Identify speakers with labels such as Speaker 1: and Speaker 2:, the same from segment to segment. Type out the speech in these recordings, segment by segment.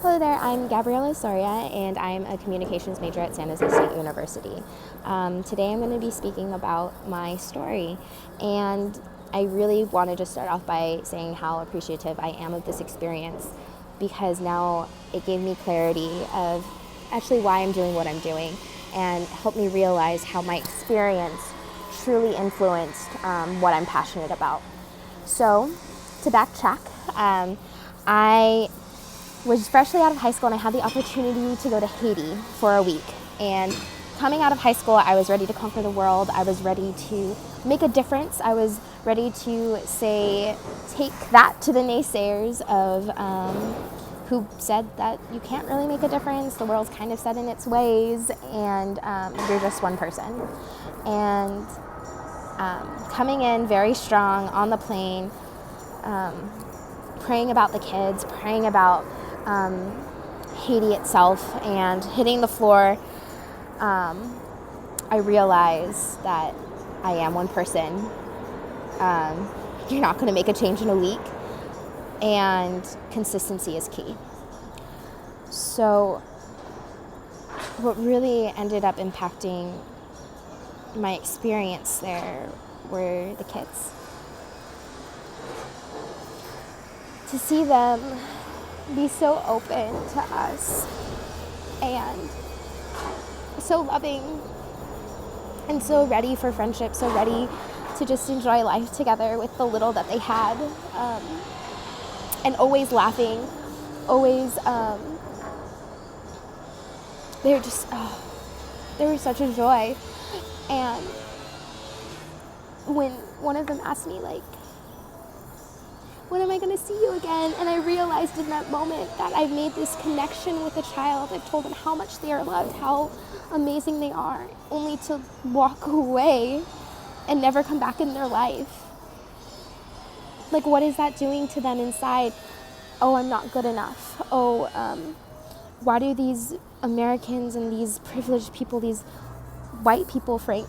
Speaker 1: Hello there, I'm Gabriela Soria, and I'm a communications major at San Jose State University. Today I'm going to be speaking about my story, and I really want to just start off by saying how appreciative I am of this experience, because now it gave me clarity of actually why I'm doing what I'm doing, and helped me realize how my experience truly influenced what I'm passionate about. So, to backtrack, I was freshly out of high school and I had the opportunity to go to Haiti for a week. And coming out of high school, I was ready to conquer the world. I was ready to make a difference. I was ready to take that to the naysayers of who said that you can't really make a difference. The world's kind of set in its ways, and you're just one person. And coming in very strong on the plane, praying about the kids, praying about Haiti itself, and hitting the floor, I realized that I am one person. You're not going to make a change in a week, and consistency is key. So what really ended up impacting my experience there were the kids. To see them be so open to us and so loving and so ready for friendship, so ready to just enjoy life together with the little that they had, and always laughing, always, they were just, they were such a joy. And when one of them asked me, like, when am I going to see you again? And I realized in that moment that I've made this connection with a child. I've told them how much they are loved, how amazing they are, only to walk away and never come back in their life. Like, what is that doing to them inside? Oh, I'm not good enough. Oh, why do these Americans and these privileged people, these white people, Frank,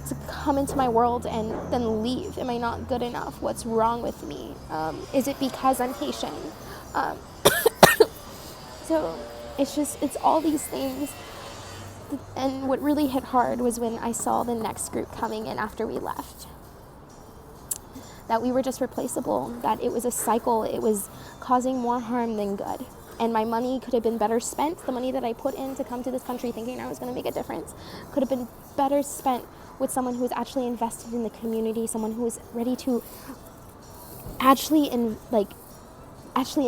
Speaker 1: to come into my world and then leave? Am I not good enough? What's wrong with me? Is it because I'm Haitian? So it's all these things. And what really hit hard was when I saw the next group coming in after we left. That we were just replaceable, that it was a cycle, it was causing more harm than good. And my money could have been better spent. The money that I put in to come to this country thinking I was going to make a difference could have been better spent with someone who is actually invested in the community, someone who is ready to actually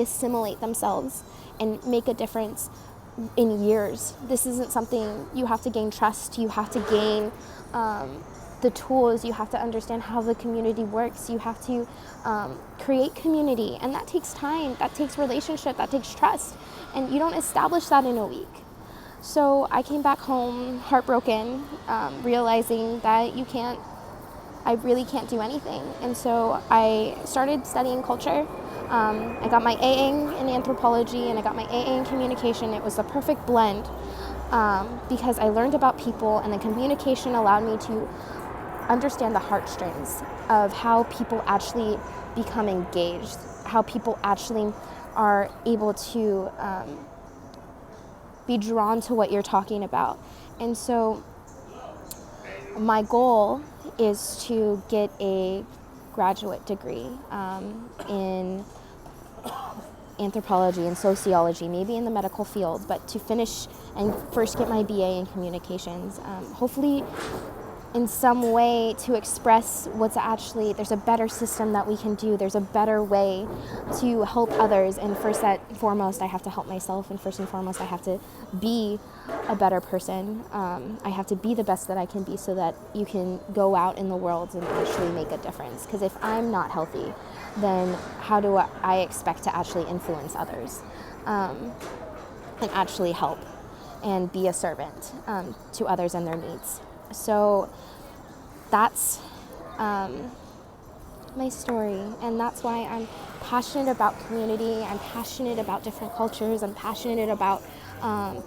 Speaker 1: assimilate themselves and make a difference in years. This isn't something you have to gain trust, you have to gain the tools, you have to understand how the community works, you have to create community, and that takes time, that takes relationship, that takes trust, and you don't establish that in a week. So I came back home heartbroken, realizing that I really can't do anything. And so I started studying culture. I got my AA in anthropology and I got my AA in communication. It was the perfect blend because I learned about people, and the communication allowed me to understand the heartstrings of how people actually become engaged, how people actually are able to be drawn to what you're talking about. And so my goal is to get a graduate degree in anthropology and sociology, maybe in the medical field, but to finish and first get my BA in communications. Hopefully in some way to express there's a better system that we can do, there's a better way to help others, and first and foremost I have to help myself, and first and foremost I have to be a better person. I have to be the best that I can be so that you can go out in the world and actually make a difference, because if I'm not healthy, then how do I expect to actually influence others and actually help and be a servant to others and their needs? So that's my story, and that's why I'm passionate about community, I'm passionate about different cultures, I'm passionate about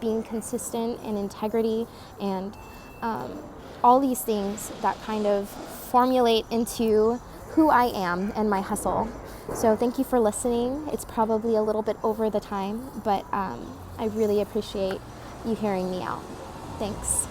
Speaker 1: being consistent and integrity, and all these things that kind of formulate into who I am and my hustle. So thank you for listening. It's probably a little bit over the time, but I really appreciate you hearing me out. Thanks.